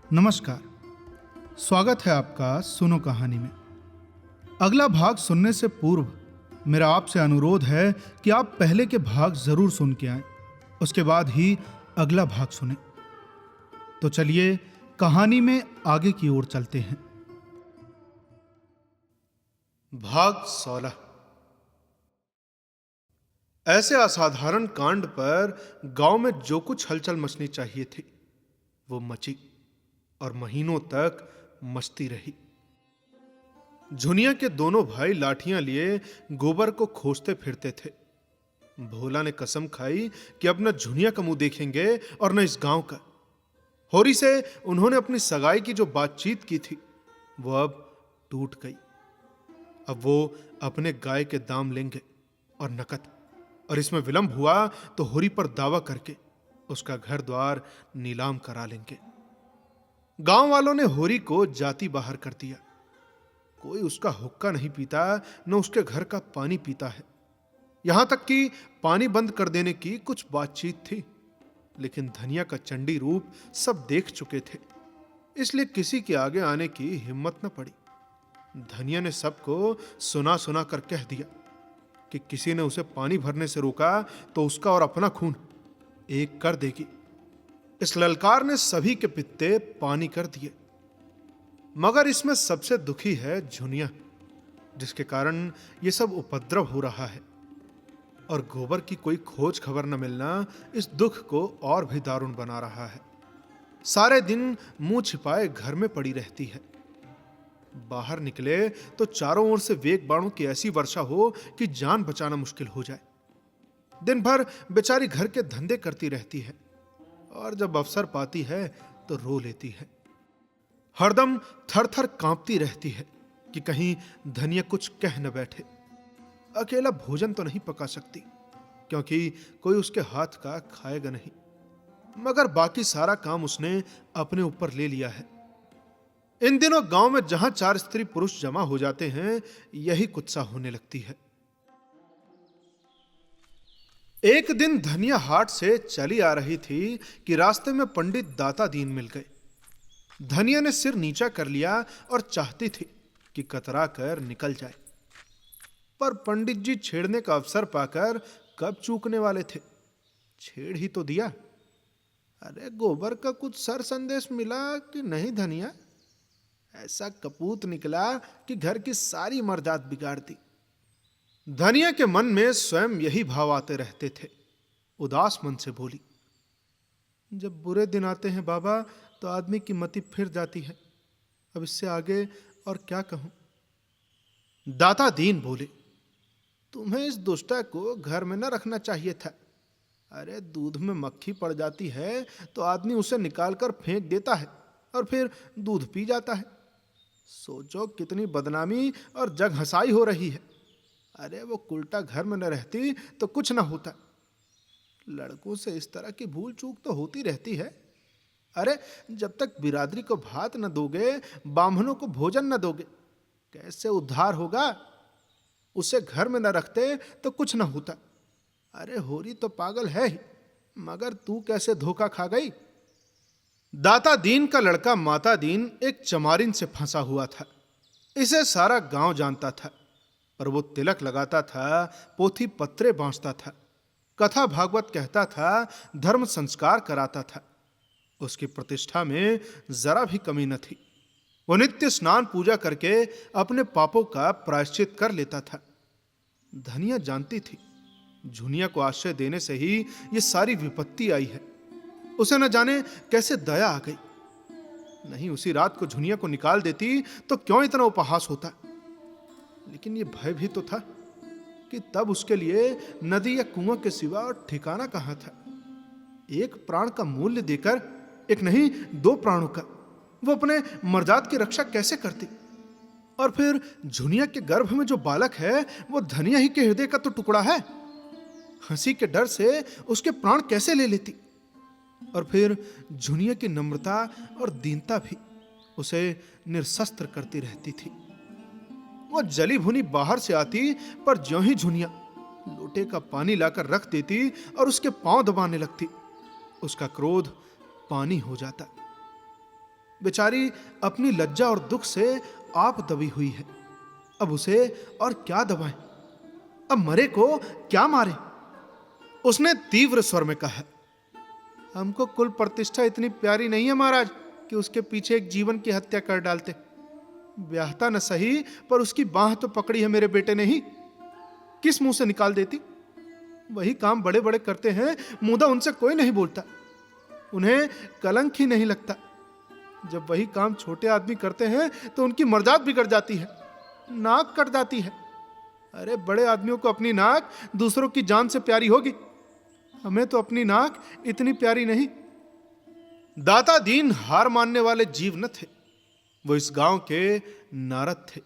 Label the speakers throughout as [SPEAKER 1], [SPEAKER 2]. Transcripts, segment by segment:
[SPEAKER 1] नमस्कार। स्वागत है आपका सुनो कहानी में। अगला भाग सुनने से पूर्व मेरा आपसे अनुरोध है कि आप पहले के भाग जरूर सुन के आएं, उसके बाद ही अगला भाग सुनें। तो चलिए कहानी में आगे की ओर चलते हैं। भाग 16। ऐसे असाधारण कांड पर गांव में जो कुछ हलचल मचनी चाहिए थी वो मची और महीनों तक मचती रही। झुनिया के दोनों भाई लाठियां लिए गोबर को खोजते फिरते थे। भोला ने कसम खाई कि अब न झुनिया का मुंह देखेंगे और न इस गांव का। होरी से उन्होंने अपनी सगाई की जो बातचीत की थी वो अब टूट गई। अब वो अपने गाय के दाम लेंगे और नकद, और इसमें विलंब हुआ तो होरी पर दावा करके उसका घर द्वार नीलाम करा लेंगे। गांव वालों ने होरी को जाति बाहर कर दिया। कोई उसका हुक्का नहीं पीता, न उसके घर का पानी पीता है। यहां तक कि पानी बंद कर देने की कुछ बातचीत थी, लेकिन धनिया का चंडी रूप सब देख चुके थे, इसलिए किसी के आगे आने की हिम्मत न पड़ी। धनिया ने सबको सुना सुना कर कह दिया कि किसी ने उसे पानी भरने से रोका तो उसका और अपना खून एक कर देगी। इस ललकार ने सभी के पित्ते पानी कर दिए, मगर इसमें सबसे दुखी है झुनिया, जिसके कारण यह सब उपद्रव हो रहा है। और गोबर की कोई खोज खबर न मिलना इस दुख को और भी दारुण बना रहा है। सारे दिन मुंह छिपाए घर में पड़ी रहती है। बाहर निकले तो चारों ओर से वेग बाणों की ऐसी वर्षा हो कि जान बचाना मुश्किल हो जाए। दिन भर बेचारी घर के धंधे करती रहती है, और जब अवसर पाती है तो रो लेती है। हरदम थर थर कांपती रहती है कि कहीं धनिया कुछ कह न बैठे। अकेला भोजन तो नहीं पका सकती, क्योंकि कोई उसके हाथ का खाएगा नहीं, मगर बाकी सारा काम उसने अपने ऊपर ले लिया है। इन दिनों गांव में जहां 4 स्त्री पुरुष जमा हो जाते हैं, यही कुत्सा होने लगती है। एक दिन धनिया हाट से चली आ रही थी कि रास्ते में पंडित दाता दीन मिल गए। धनिया ने सिर नीचा कर लिया और चाहती थी कि कतरा कर निकल जाए, पर पंडित जी छेड़ने का अवसर पाकर कब चूकने वाले थे। छेड़ ही तो दिया। अरे गोबर का कुछ सर संदेश मिला कि नहीं धनिया? ऐसा कपूत निकला कि घर की सारी मर्दात बिगाड़ दी। धनिया के मन में स्वयं यही भाव आते रहते थे। उदास मन से बोली, जब बुरे दिन आते हैं बाबा तो आदमी की मति फिर जाती है। अब इससे आगे और क्या कहूं? दाता दीन बोले, तुम्हें इस दुष्टा को घर में न रखना चाहिए था। अरे दूध में मक्खी पड़ जाती है तो आदमी उसे निकालकर फेंक देता है और फिर दूध पी जाता है। सोचो कितनी बदनामी और जग हंसाई हो रही है। अरे वो उल्टा घर में न रहती तो कुछ न होता। लड़कों से इस तरह की भूल चूक तो होती रहती है। अरे जब तक बिरादरी को भात न दोगे, बाम्हनों को भोजन न दोगे, कैसे उद्धार होगा? उसे घर में न रखते तो कुछ न होता। अरे होरी तो पागल है ही, मगर तू कैसे धोखा खा गई? दाता दीन का लड़का माता दीन एक चमारिन से फंसा हुआ था। इसे सारा गांव जानता था, पर वो तिलक लगाता था, पोथी पत्रे बांटता था, कथा भागवत कहता था, धर्म संस्कार कराता था। उसकी प्रतिष्ठा में जरा भी कमी न थी। वो नित्य स्नान पूजा करके अपने पापों का प्रायश्चित कर लेता था। धनिया जानती थी झुनिया को आश्रय देने से ही ये सारी विपत्ति आई है। उसे न जाने कैसे दया आ गई। नहीं उसी रात को झुनिया को निकाल देती तो क्यों इतना उपहास होता। लेकिन ये भय भी तो था कि तब उसके लिए नदी या कुआं के सिवा और ठिकाना कहां था। एक प्राण का मूल्य देकर, एक नहीं 2 प्राणों का, वो अपने मर्जाद की रक्षा कैसे करती? और फिर झुनिया के गर्भ में जो बालक है वो धनिया ही के हृदय का तो टुकड़ा है। हंसी के डर से उसके प्राण कैसे ले लेती? और फिर झुनिया की नम्रता और दीनता भी उसे निरशस्त्र करती रहती थी। वो जली भुनी बाहर से आती, पर ज्यों ही झुनिया लोटे का पानी लाकर रख देती और उसके पांव दबाने लगती, उसका क्रोध पानी हो जाता। बेचारी अपनी लज्जा और दुख से आप दबी हुई है। अब उसे और क्या दबाएं? अब मरे को क्या मारे? उसने तीव्र स्वर में कहा, हमको कुल प्रतिष्ठा इतनी प्यारी नहीं है महाराज कि उसके पीछे एक जीवन की हत्या कर डालते। ब्याहता न सही, पर उसकी बांह तो पकड़ी है मेरे बेटे ने ही, किस मुंह से निकाल देती? वही काम बड़े बड़े करते हैं, मुदा उनसे कोई नहीं बोलता, उन्हें कलंक ही नहीं लगता। जब वही काम छोटे आदमी करते हैं तो उनकी मर्यादा बिगड़ जाती है, नाक कट जाती है। अरे बड़े आदमियों को अपनी नाक दूसरों की जान से प्यारी होगी, हमें तो अपनी नाक इतनी प्यारी नहीं। दाता दीन हार मानने वाले जीव न थे, वो इस गांव के नारद थे।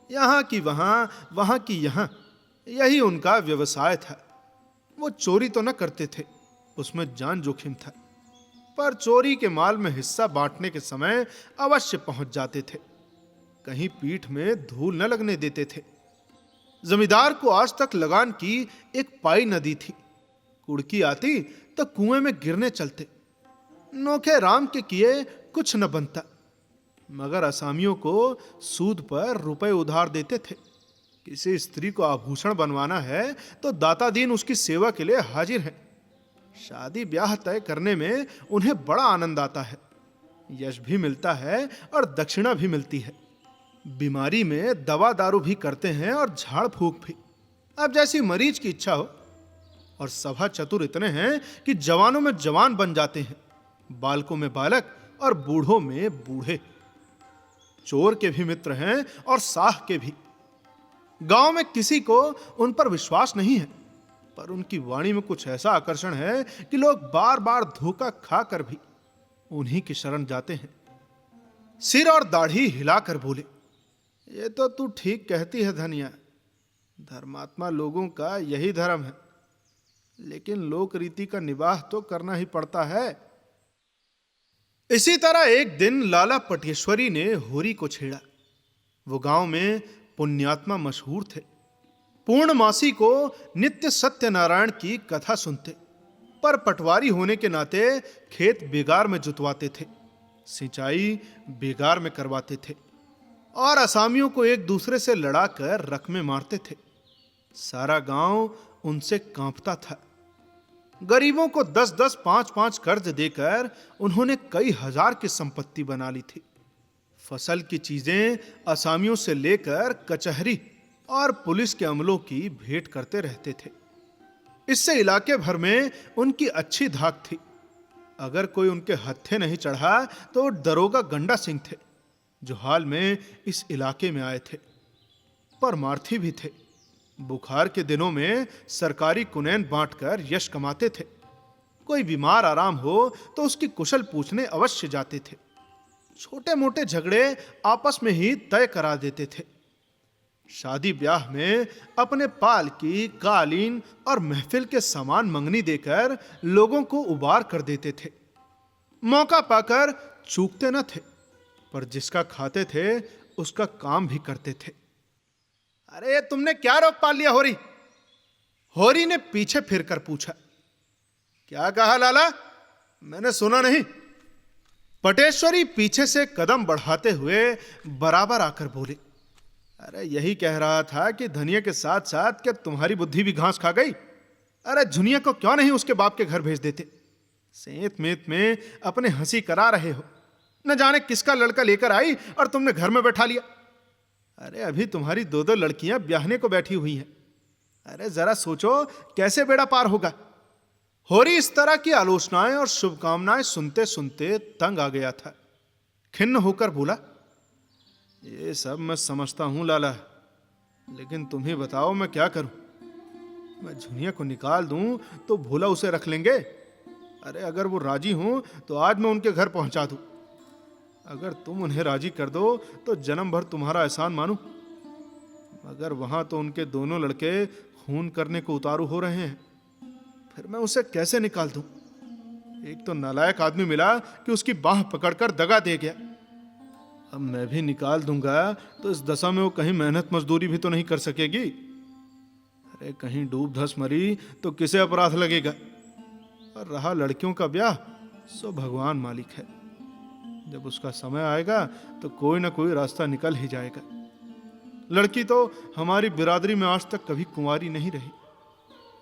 [SPEAKER 1] यहां की वहां, वहां की यहां, यही उनका व्यवसाय था। वो चोरी तो न करते थे, उसमें जान जोखिम था, पर चोरी के माल में हिस्सा बांटने के समय अवश्य पहुंच जाते थे। कहीं पीठ में धूल न लगने देते थे। जमींदार को आज तक लगान की एक पाई नदी थी, कुड़की आती तो कुएं में गिरने चलते। नोखे राम के किए कुछ न बनता, मगर असामियों को सूद पर रुपए उधार देते थे। किसी स्त्री को आभूषण बनवाना है तो दाता दीन उसकी सेवा के लिए हाजिर है। शादी ब्याह तय करने में उन्हें बड़ा आनंद आता है, यश भी मिलता है और दक्षिणा भी मिलती है। बीमारी में दवा दारू भी करते हैं और झाड़ फूक भी, अब जैसी मरीज की इच्छा हो। और सभा चतुर इतने हैं कि जवानों में जवान बन जाते हैं, बालकों में बालक और बूढ़ों में बूढ़े। चोर के भी मित्र हैं और साह के भी। गांव में किसी को उन पर विश्वास नहीं है, पर उनकी वाणी में कुछ ऐसा आकर्षण है कि लोग बार बार धोखा खाकर भी उन्हीं की शरण जाते हैं। सिर और दाढ़ी हिलाकर बोले, ये तो तू ठीक कहती है धनिया, धर्मात्मा लोगों का यही धर्म है, लेकिन लोक रीति का निवाह तो करना ही पड़ता है। इसी तरह एक दिन लाला पटेश्वरी ने होरी को छेड़ा। वो गांव में पुण्यात्मा मशहूर थे। पूर्णमासी को नित्य सत्यनारायण की कथा सुनते, पर पटवारी होने के नाते खेत बेगार में जुतवाते थे, सिंचाई बेगार में करवाते थे और असामियों को एक दूसरे से लड़ाकर रकमे मारते थे। सारा गांव उनसे कांपता था। गरीबों को 10-10, 5-5 कर्ज देकर उन्होंने कई हजार की संपत्ति बना ली थी। फसल की चीजें असामियों से लेकर कचहरी और पुलिस के अमलों की भेंट करते रहते थे। इससे इलाके भर में उनकी अच्छी धाक थी। अगर कोई उनके हत्थे नहीं चढ़ा तो दरोगा गंडा सिंह थे, जो हाल में इस इलाके में आए थे। परमार्थी भी थे। बुखार के दिनों में सरकारी कुनैन बांटकर यश कमाते थे। कोई बीमार आराम हो तो उसकी कुशल पूछने अवश्य जाते थे। छोटे मोटे झगड़े आपस में ही तय करा देते थे। शादी ब्याह में अपने पाल की, कालीन और महफिल के सामान मंगनी देकर लोगों को उबार कर देते थे। मौका पाकर चूकते न थे, पर जिसका खाते थे उसका काम भी करते थे। अरे तुमने क्या रोक पाल लिया होरी? होरी ने पीछे फिरकर पूछा। क्या कहा लाला? मैंने सुना नहीं। पटेश्वरी पीछे से कदम बढ़ाते हुए बराबर आकर बोले, अरे यही कह रहा था कि धनिया के साथ साथ क्या तुम्हारी बुद्धि भी घास खा गई? अरे झुनिया को क्यों नहीं उसके बाप के घर भेज देते? सेंत मेत में अपने हंसी करा रहे हो, न जाने किसका लड़का लेकर आई और तुमने घर में बैठा लिया। अरे अभी तुम्हारी 2-2 लड़कियां ब्याहने को बैठी हुई हैं। अरे जरा सोचो कैसे बेड़ा पार होगा। होरी इस तरह की आलोचनाएं और शुभकामनाएं सुनते सुनते तंग आ गया था। खिन्न होकर बोला, ये सब मैं समझता हूं लाला, लेकिन तुम ही बताओ मैं क्या करूं? मैं झुनिया को निकाल दूं तो भोला उसे रख लेंगे। अरे अगर वो राजी हों तो आज मैं उनके घर पहुंचा दूं। अगर तुम उन्हें राजी कर दो तो जन्म भर तुम्हारा एहसान मानूं। मगर वहां तो उनके दोनों लड़के खून करने को उतारू हो रहे हैं, फिर मैं उसे कैसे निकाल दूं? एक तो नालायक आदमी मिला कि उसकी बाह पकड़कर दगा दे गया। अब मैं भी निकाल दूंगा तो इस दशा में वो कहीं मेहनत मजदूरी भी तो नहीं कर सकेगी। अरे कहीं डूब धस मरी तो किसे अपराध लगेगा? और रहा लड़कियों का ब्याह, सो भगवान मालिक है। जब उसका समय आएगा तो कोई ना कोई रास्ता निकल ही जाएगा। लड़की तो हमारी बिरादरी में आज तक कभी कुंवारी नहीं रही।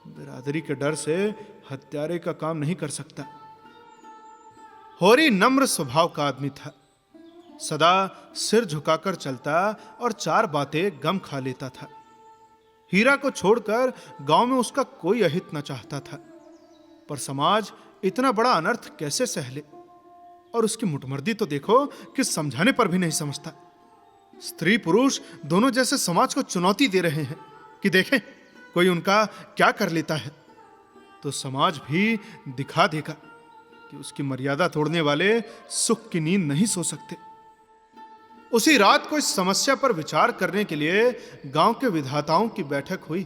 [SPEAKER 1] बिरादरी के डर से हत्यारे का काम नहीं कर सकता। होरी नम्र स्वभाव का आदमी था। सदा सिर झुकाकर चलता और चार बातें गम खा लेता था। हीरा को छोड़कर गांव में उसका कोई अहित न चाहता था, पर समाज इतना बड़ा अनर्थ कैसे सह ले। और उसकी मुटमर्दी तो देखो कि समझाने पर भी नहीं समझता। स्त्री पुरुष दोनों जैसे समाज को चुनौती दे रहे हैं कि देखें कोई उनका क्या कर लेता है, तो समाज भी दिखा देगा कि उसकी मर्यादा तोड़ने वाले सुख की नींद नहीं सो सकते। उसी रात को इस समस्या पर विचार करने के लिए गांव के विधाताओं की बैठक हुई।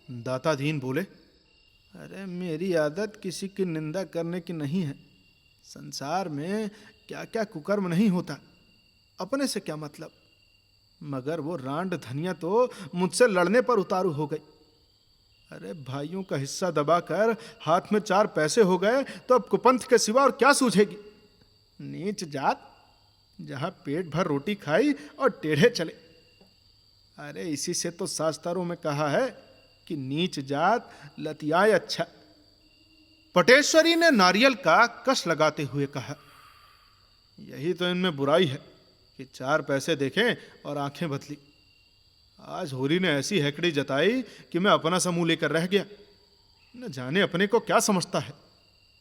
[SPEAKER 1] दाता दीन बोले, अरे मेरी आदत किसी की निंदा करने की नहीं है। संसार में क्या क्या कुकर्म नहीं होता, अपने से क्या मतलब। मगर वो रांड धनिया तो मुझसे लड़ने पर उतारू हो गई। अरे भाइयों का हिस्सा दबाकर हाथ में चार पैसे हो गए तो अब कुपंथ के सिवा और क्या सूझेगी। नीच जात, जहां पेट भर रोटी खाई और टेढ़े चले। अरे इसी से तो शास्त्रों में कहा है कि नीच जात लतियाए अच्छा। पटेश्वरी ने नारियल का कश लगाते हुए कहा, यही तो इनमें बुराई है कि चार पैसे देखें और आंखें बदली। आज होरी ने ऐसी हैकड़ी जताई कि मैं अपना समूह लेकर रह गया। न जाने अपने को क्या समझता है।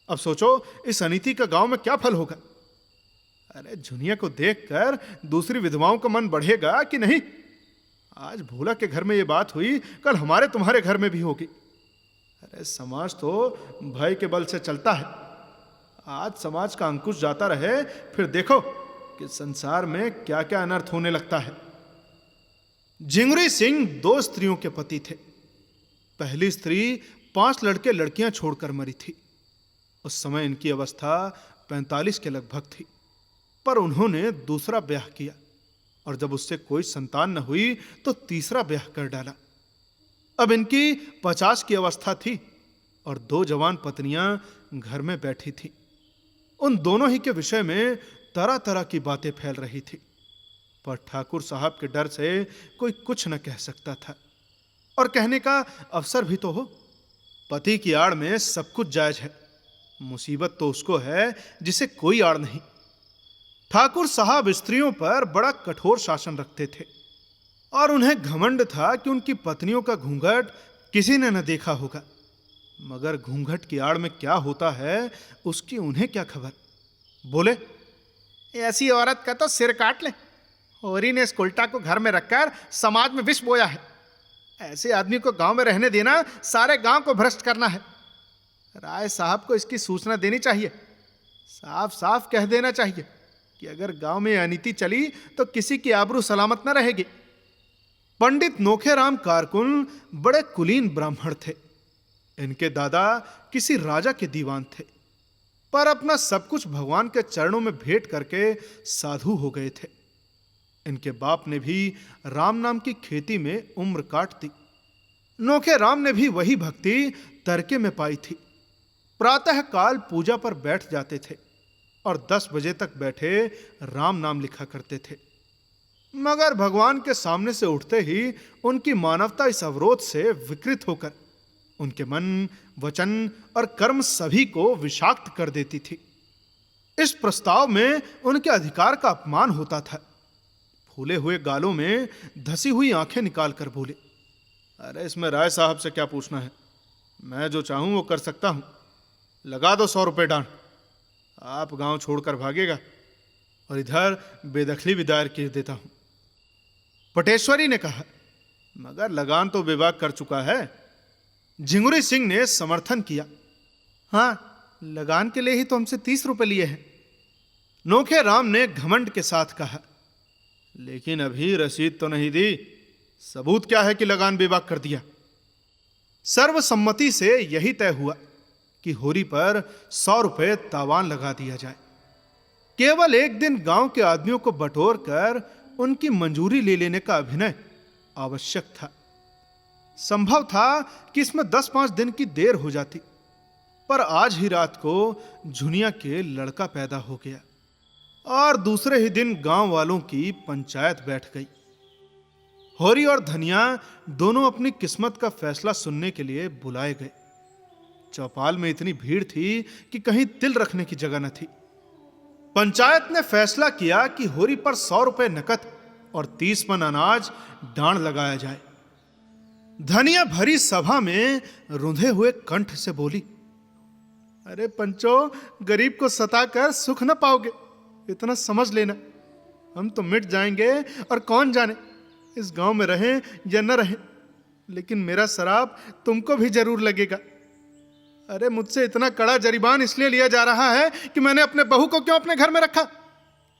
[SPEAKER 1] अब सोचो इस अनीति का गांव में क्या फल होगा। अरे झुनिया को देखकर दूसरी विधवाओं का मन बढ़ेगा कि नहीं। आज भोला के घर में ये बात हुई, कल हमारे तुम्हारे घर में भी होगी। अरे समाज तो भय के बल से चलता है। आज समाज का अंकुश जाता रहे, फिर देखो कि संसार में क्या क्या अनर्थ होने लगता है। जिंगुरी सिंह दो स्त्रियों के पति थे। पहली स्त्री 5 लड़के लड़कियां छोड़कर मरी थी। उस समय इनकी अवस्था 45 के लगभग थी, पर उन्होंने दूसरा ब्याह किया और जब उससे कोई संतान न हुई तो तीसरा ब्याह कर डाला। अब इनकी 50 की अवस्था थी और 2 जवान पत्नियां घर में बैठी थी। उन दोनों ही के विषय में तरह तरह की बातें फैल रही थी, पर ठाकुर साहब के डर से कोई कुछ न कह सकता था। और कहने का अवसर भी तो हो। पति की आड़ में सब कुछ जायज है, मुसीबत तो उसको है जिसे कोई आड़ नहीं। ठाकुर साहब स्त्रियों पर बड़ा कठोर शासन रखते थे और उन्हें घमंड था कि उनकी पत्नियों का घूंघट किसी ने न देखा होगा। मगर घूंघट की आड़ में क्या होता है उसकी उन्हें क्या खबर। बोले, ऐसी औरत का तो सिर काट ले। होरी ने इस उल्टा को घर में रखकर समाज में विष बोया है। ऐसे आदमी को गांव में रहने देना सारे गांव को भ्रष्ट करना है। राय साहब को इसकी सूचना देनी चाहिए। साफ साफ कह देना चाहिए कि अगर गांव में अनीति चली तो किसी की आबरू सलामत न रहेगी। पंडित नोखेराम कारकुन बड़े कुलीन ब्राह्मण थे। इनके दादा किसी राजा के दीवान थे, पर अपना सब कुछ भगवान के चरणों में भेंट करके साधु हो गए थे। इनके बाप ने भी राम नाम की खेती में उम्र काट दी। नोखेराम ने भी वही भक्ति तरके में पाई थी। प्रातः काल पूजा पर बैठ जाते थे और 10 बजे तक बैठे राम नाम लिखा करते थे। मगर भगवान के सामने से उठते ही उनकी मानवता इस अवरोध से विकृत होकर उनके मन, वचन और कर्म सभी को विषाक्त कर देती थी। इस प्रस्ताव में उनके अधिकार का अपमान होता था। फूले हुए गालों में धसी हुई आंखें निकालकर बोले, अरे इसमें राय साहब से क्या पूछना है। मैं जो चाहूं वो कर सकता हूं। लगा दो 100 रुपए डांड। आप गांव छोड़कर भागेगा और इधर बेदखली भी दायर कर देता हूं। पटेश्वरी ने कहा, मगर लगान तो विभाग कर चुका है। झिंगुरी सिंह ने समर्थन किया, हाँ लगान के लिए ही तो हमसे 30 रुपए लिए हैं। नोखेराम ने घमंड के साथ कहा, लेकिन अभी रसीद तो नहीं दी। सबूत क्या है कि लगान बेबाक कर दिया। सर्वसम्मति से यही तय हुआ कि होरी पर 100 रुपए तावान लगा दिया जाए। केवल एक दिन गांव के आदमियों को बटोर कर उनकी मंजूरी ले लेने का अभिनय आवश्यक था। संभव था कि इसमें 10-5 दिन की देर हो जाती, पर आज ही रात को झुनिया के लड़का पैदा हो गया और दूसरे ही दिन गांव वालों की पंचायत बैठ गई। होरी और धनिया दोनों अपनी किस्मत का फैसला सुनने के लिए बुलाए गए। चौपाल में इतनी भीड़ थी कि कहीं तिल रखने की जगह न थी। पंचायत ने फैसला किया कि होरी पर 100 रुपए नकद और 30 मन अनाज डांड लगाया जाए। धनिया भरी सभा में रुंधे हुए कंठ से बोली, अरे पंचो, गरीब को सताकर सुख न पाओगे, इतना समझ लेना। हम तो मिट जाएंगे और कौन जाने इस गांव में रहें या न रहें, लेकिन मेरा शराब तुमको भी जरूर लगेगा। अरे मुझसे इतना कड़ा जरीबान इसलिए लिया जा रहा है कि मैंने अपने बहू को क्यों अपने घर में रखा,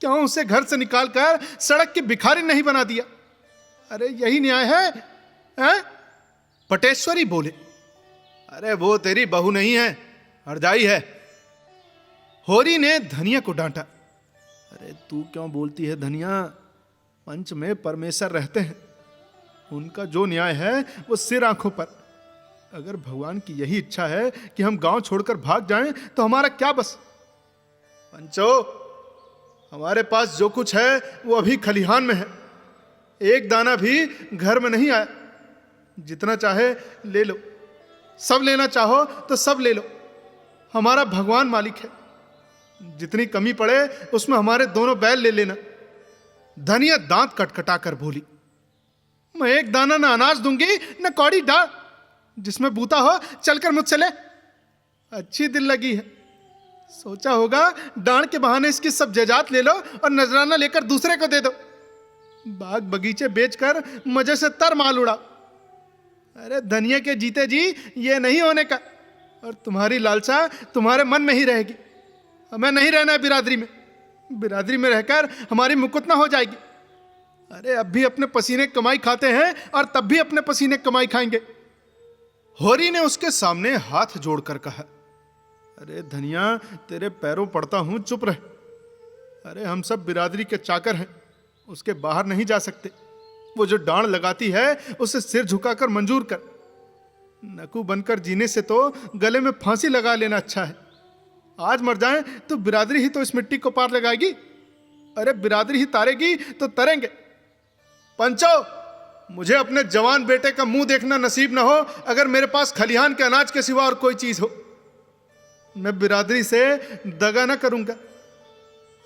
[SPEAKER 1] क्यों उसे घर से निकालकर सड़क की भिखारी नहीं बना दिया। अरे यही न्याय है? पटेश्वरी बोले, अरे वो तेरी बहू नहीं है, हरजाई है। होरी ने धनिया को डांटा, अरे तू क्यों बोलती है धनिया, पंच में परमेश्वर रहते हैं, उनका जो न्याय है वो सिर आंखों पर। अगर भगवान की यही इच्छा है कि हम गांव छोड़कर भाग जाएं तो हमारा क्या बस। पंचो, हमारे पास जो कुछ है वो अभी खलिहान में है, एक दाना भी घर में नहीं आया। जितना चाहे ले लो, सब लेना चाहो तो सब ले लो, हमारा भगवान मालिक है। जितनी कमी पड़े उसमें हमारे दोनों बैल ले लेना। धनिया दांत कटकटाकर बोली, मैं एक दाना न अनाज दूंगी न कौड़ी डाल, जिसमें बूता हो चलकर मुझसे ले। अच्छी दिल लगी है, सोचा होगा डांड के बहाने इसकी सब जायदाद ले लो और नजराना लेकर दूसरे को दे दो, बाग बगीचे बेचकर मजे से तर माल उड़ाओ। अरे धनिया के जीते जी ये नहीं होने का, और तुम्हारी लालसा तुम्हारे मन में ही रहेगी। हमें नहीं रहना है बिरादरी में, बिरादरी में रहकर हमारी मुकुट ना हो जाएगी। अरे अब भी अपने पसीने कमाई खाते हैं और तब भी अपने पसीने कमाई खाएंगे। होरी ने उसके सामने हाथ जोड़कर कहा, अरे धनिया, तेरे पैरों पड़ता हूं, चुप रह। अरे हम सब बिरादरी के चाकर हैं, उसके बाहर नहीं जा सकते। वो जो डांड लगाती है उसे सिर झुकाकर मंजूर कर। नकू बनकर जीने से तो गले में फांसी लगा लेना अच्छा है। आज मर जाएं तो बिरादरी ही तो इस मिट्टी को पार लगाएगी। अरे बिरादरी ही तारेगी तो तरेंगे। पंचो, मुझे अपने जवान बेटे का मुंह देखना नसीब ना हो अगर मेरे पास खलिहान के अनाज के सिवा और कोई चीज हो। मैं बिरादरी से दगा ना करूंगा।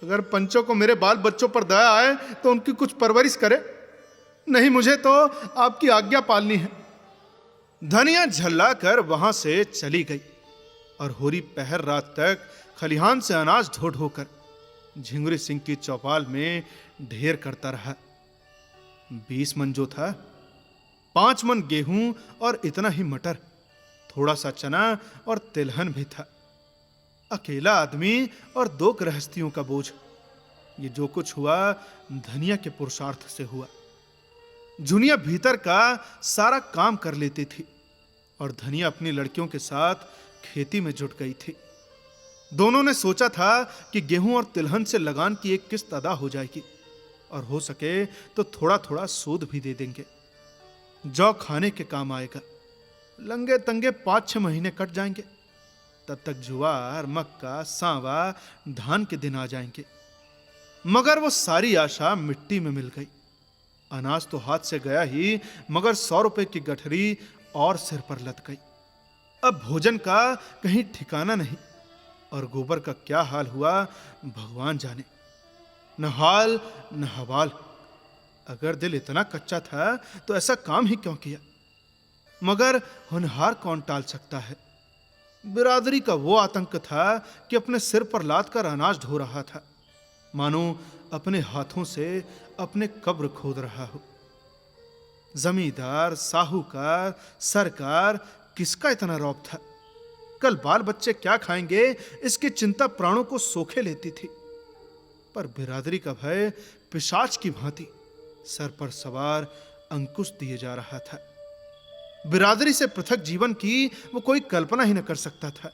[SPEAKER 1] अगर पंचों को मेरे बाल बच्चों पर दया आए तो उनकी कुछ परवरिश करे, नहीं मुझे तो आपकी आज्ञा पालनी है। धनिया झल्ला कर वहां से चली गई और होरी पहर रात तक खलिहान से अनाज ढो ढोकर झिंगुरी सिंह की चौपाल में ढेर करता रहा। 20 मन जो था, 5 मन गेहूं और इतना ही मटर, थोड़ा सा चना और तिलहन भी था। अकेला आदमी और 2 गृहस्थियों का बोझ। ये जो कुछ हुआ धनिया के पुरुषार्थ से हुआ। जुनिया भीतर का सारा काम कर लेती थी और धनिया अपनी लड़कियों के साथ खेती में जुट गई थी। दोनों ने सोचा था कि गेहूं और तिलहन से लगान की एक किस्त अदा हो जाएगी और हो सके तो थोड़ा थोड़ा सूद भी दे देंगे। जौ खाने के काम आएगा। लंगे तंगे 5-6 महीने कट जाएंगे, तब तक ज्वार, मक्का, सांवा, धान के दिन आ जाएंगे। मगर वो सारी आशा मिट्टी में मिल गई। अनाज तो हाथ से गया ही, मगर 100 रुपए की गठरी और सिर पर लद गई। अब भोजन का कहीं ठिकाना नहीं और गोबर का क्या हाल हुआ भगवान जाने। न हाल न हवाल। अगर दिल इतना कच्चा था तो ऐसा काम ही क्यों किया। मगर होनहार कौन टाल सकता है। बिरादरी का वो आतंक था कि अपने सिर पर लाद कर अनाज ढो रहा था, मानो अपने हाथों से अपने कब्र खोद रहा हो। जमींदार, साहूकार, सरकार, किसका इतना रौब था। कल बाल बच्चे क्या खाएंगे इसकी चिंता प्राणों को सोखे लेती थी। पर बिरादरी का भय पिशाच की भांति सर पर सवार अंकुश दिए जा रहा था। बिरादरी से पृथक जीवन की वो कोई कल्पना ही न कर सकता था।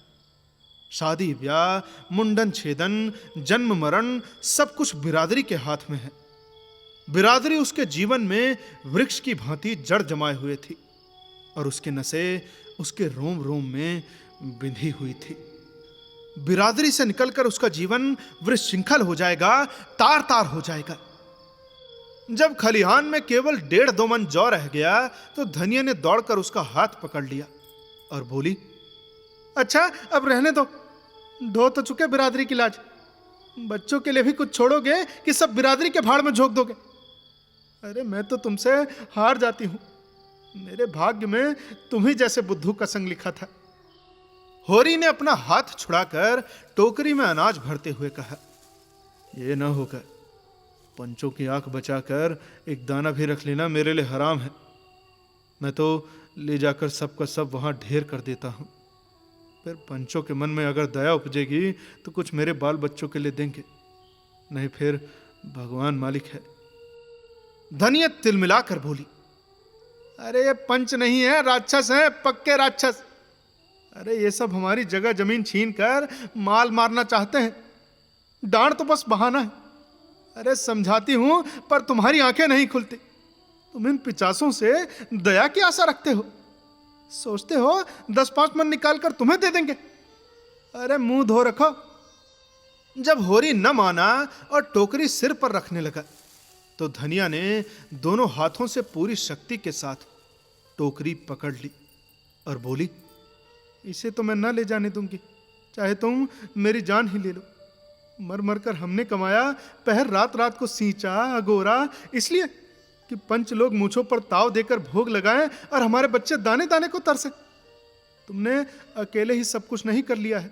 [SPEAKER 1] शादी ब्याह, मुंडन छेदन, जन्म मरण सब कुछ बिरादरी के हाथ में है। बिरादरी उसके जीवन में वृक्ष की भांति जड़ जमाए हुए थी और उसके नसें उसके रोम रोम में बिंधी हुई थी। बिरादरी से निकलकर उसका जीवन विश्रृंखल हो जाएगा, तार तार हो जाएगा। जब खलिहान में केवल 1.5-2 मन जौ रह गया तो धनिया ने दौड़कर उसका हाथ पकड़ लिया और बोली, अच्छा अब रहने दो, ढो तो चुके बिरादरी की लाज। बच्चों के लिए भी कुछ छोड़ोगे कि सब बिरादरी के भाड़ में झोंक दोगे? अरे मैं तो तुमसे हार जाती हूं, मेरे भाग्य में तुम ही जैसे बुद्धू का संग लिखा था। होरी ने अपना हाथ छुड़ाकर टोकरी में अनाज भरते हुए कहा, यह ना होगा, पंचों की आंख बचाकर एक दाना भी रख लेना मेरे लिए हराम है। मैं तो ले जाकर सबका सब वहां ढेर कर देता हूं, फिर पंचों के मन में अगर दया उपजेगी तो कुछ मेरे बाल बच्चों के लिए देंगे, नहीं फिर भगवान मालिक है। धनिया तिलमिलाकर बोली, अरे ये पंच नहीं है, राक्षस है, पक्के राक्षस। अरे ये सब हमारी जगह जमीन छीन कर माल मारना चाहते हैं, डांड तो बस बहाना है। अरे समझाती हूं पर तुम्हारी आंखें नहीं खुलती। तुम इन पिचासों से दया की आशा रखते हो, सोचते हो 10-5 मन निकाल कर तुम्हें दे देंगे। अरे मुंह धो रखो। जब होरी न माना और टोकरी सिर पर रखने लगा तो धनिया ने दोनों हाथों से पूरी शक्ति के साथ टोकरी पकड़ ली और बोली, इसे तो मैं न ले जाने दूंगी, चाहे तुम मेरी जान ही ले लो। मर मर कर हमने कमाया, पहर रात रात को सींचा अगोरा, इसलिए कि पंच लोग मूंछों पर ताव देकर भोग लगाएं और हमारे बच्चे दाने दाने को तरसे। तुमने अकेले ही सब कुछ नहीं कर लिया है,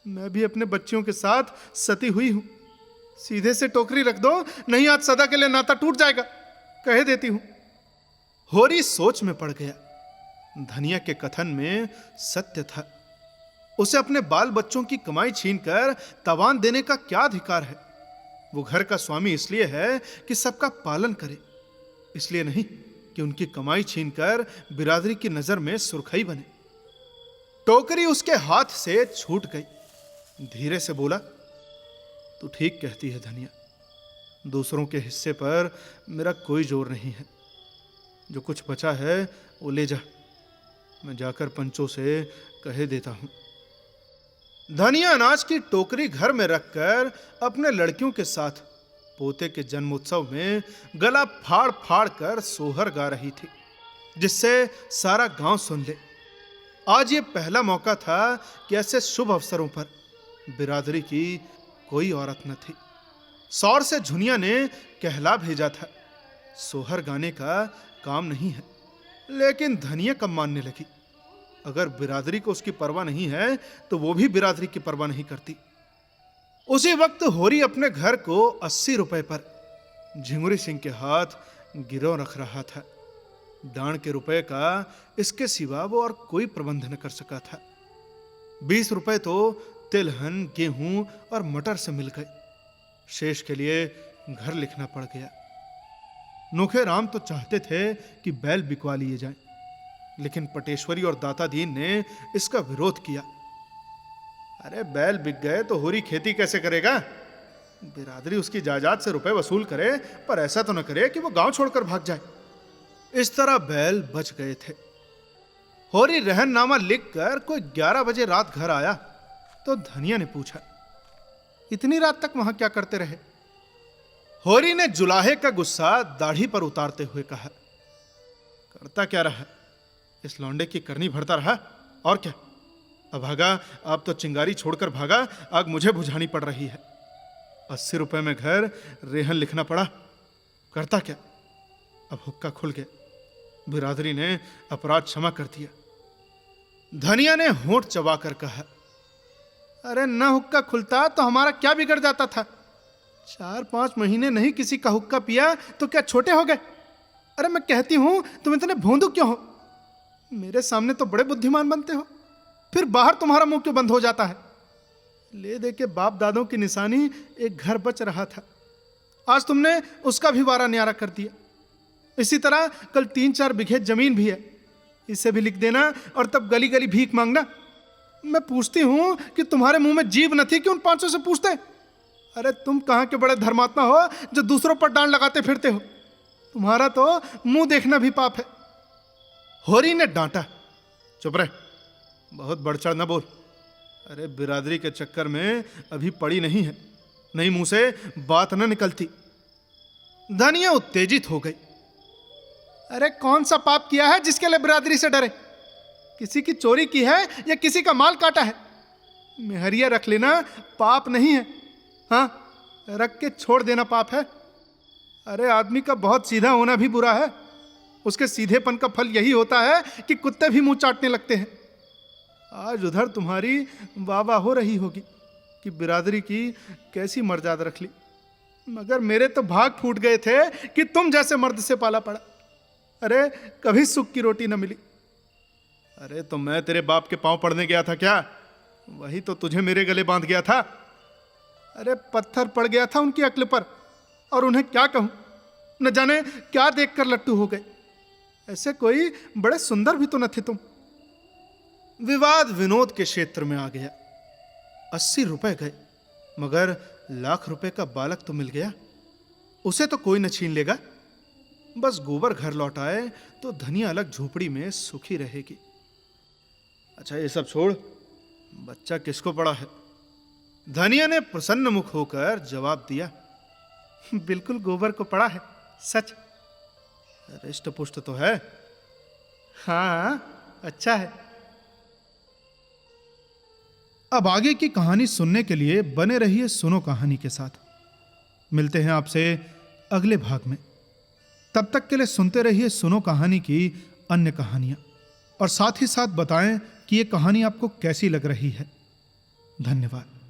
[SPEAKER 1] मैं भी अपने बच्चियों के साथ सती हुई हूं। सीधे से टोकरी रख दो, नहीं आज सदा के लिए नाता टूट जाएगा, कह देती हूं। होरी सोच में पड़ गया। धनिया के कथन में सत्य था। उसे अपने बाल बच्चों की कमाई छीनकर तवान देने का क्या अधिकार है? वो घर का स्वामी इसलिए है कि सबका पालन करे, इसलिए नहीं कि उनकी कमाई छीनकर बिरादरी की नजर में सुरखई बने। टोकरी उसके हाथ से छूट गई। धीरे से बोला, तू ठीक कहती है धनिया, दूसरों के हिस्से पर मेरा कोई जोर नहीं है। जो कुछ बचा है वो ले जा, मैं जाकर पंचों से कह देता हूं। धनिया अनाज की टोकरी घर में रखकर अपने लड़कियों के साथ पोते के जन्मोत्सव में गला फाड़ फाड़ कर सोहर गा रही थी, जिससे सारा गांव सुन ले। आज ये पहला मौका था कि ऐसे शुभ अवसरों पर बिरादरी की कोई औरत न थी। सौर से झुनिया ने कहला भेजा था, सोहर गाने का काम नहीं है, लेकिन धनिया कब मानने लगी। अगर बिरादरी को उसकी परवाह नहीं है तो वो भी बिरादरी की परवाह नहीं करती। उसी वक्त होरी अपने घर को 80 रुपए पर झिंगुरी सिंह के हाथ गिरव रख रहा था। दान के रुपए का इसके सिवा वो और कोई प्रबंध न कर सका था। 20 रुपए तो तिलहन, गेहूं और मटर से मिल गए। शेष के लिए घर लिखना पड़ गया। नोखे राम तो चाहते थे कि बैल बिकवा लिए जाएं, लेकिन पटेश्वरी और दाता दीन ने इसका विरोध किया। अरे बैल बिक गए तो होरी खेती कैसे करेगा? बिरादरी उसकी जायदाद से रुपए वसूल करे, पर ऐसा तो न करे कि वो गांव छोड़कर भाग जाए। इस तरह बैल बच गए थे। होरी रहननामा लिखकर कोई 11 बजे रात घर आया तो धनिया ने पूछा, इतनी रात तक वहां क्या करते रहे? होरी ने जुलाहे का गुस्सा दाढ़ी पर उतारते हुए कहा, करता क्या रहा, इस लौंडे की करनी भरता रहा, और क्या। अभागा, अब तो चिंगारी छोड़कर भागा, आग मुझे बुझानी पड़ रही है। 80 रुपए में घर, रेहन लिखना पड़ा, करता क्या। अब हुक्का खुल गया, बिरादरी ने अपराध क्षमा कर दिया। धनिया ने होंठ चबाकर कहा, अरे न हुक्का खुलता तो हमारा क्या बिगड़ जाता था? 4-5 महीने नहीं किसी का हुक्का पिया तो क्या छोटे हो गए? अरे मैं कहती हूं तुम इतने भोंदू क्यों हो? मेरे सामने तो बड़े बुद्धिमान बनते हो, फिर बाहर तुम्हारा मुंह क्यों बंद हो जाता है? ले दे के बाप दादों की निशानी एक घर बच रहा था, आज तुमने उसका भी वारा न्यारा कर दिया। इसी तरह कल 3-4 बीघे जमीन भी है, इसे भी लिख देना और तब गली गली भीख मांगना। मैं पूछती हूं कि तुम्हारे मुंह में जीभ न थी कि उन 500 से पूछते? अरे तुम कहां के बड़े धर्मात्मा हो जो दूसरों पर डांड लगाते फिरते हो? तुम्हारा तो मुंह देखना भी पाप है। होरी ने डांटा, चुप रहे, बहुत बढ़ चढ़ न बोल। अरे बिरादरी के चक्कर में अभी पड़ी नहीं है, नहीं मुंह से बात न निकलती। धनिया उत्तेजित हो गई। अरे कौन सा पाप किया है जिसके लिए बिरादरी से डरे? किसी की चोरी की है या किसी का माल काटा है? मेहरिया रख लेना पाप नहीं है, हाँ, रख के छोड़ देना पाप है। अरे आदमी का बहुत सीधा होना भी बुरा है। उसके सीधेपन का फल यही होता है कि कुत्ते भी मुंह चाटने लगते हैं। आज उधर तुम्हारी वाह हो रही होगी कि बिरादरी की कैसी मर्यादा रख ली, मगर मेरे तो भाग फूट गए थे कि तुम जैसे मर्द से पाला पड़ा। अरे कभी सुख की रोटी न मिली। अरे तो मैं तेरे बाप के पांव पड़ने गया था क्या? वही तो तुझे मेरे गले बांध गया था। अरे पत्थर पड़ गया था उनकी अक्ल पर, और उन्हें क्या कहूं, न जाने क्या देखकर लट्टू हो गए। ऐसे कोई बड़े सुंदर भी तो न थे तुम। विवाद विनोद के क्षेत्र में आ गया। 80 रुपए गए, मगर लाख रुपए का बालक तो मिल गया। उसे तो कोई न छीन लेगा। बस गोबर घर लौट आए तो धनिया अलग झोपड़ी में सुखी रहेगी। अच्छा ये सब छोड़, बच्चा किसको पड़ा है? धनिया ने प्रसन्न मुख होकर जवाब दिया, बिल्कुल गोबर को पड़ा है, सच। रिष्ट पुष्ट तो है। हाँ अच्छा है। अब आगे की कहानी सुनने के लिए बने रहिए सुनो कहानी के साथ। मिलते हैं आपसे अगले भाग में। तब तक के लिए सुनते रहिए सुनो कहानी की अन्य कहानियां, और साथ ही साथ बताएं कि ये कहानी आपको कैसी लग रही है। धन्यवाद।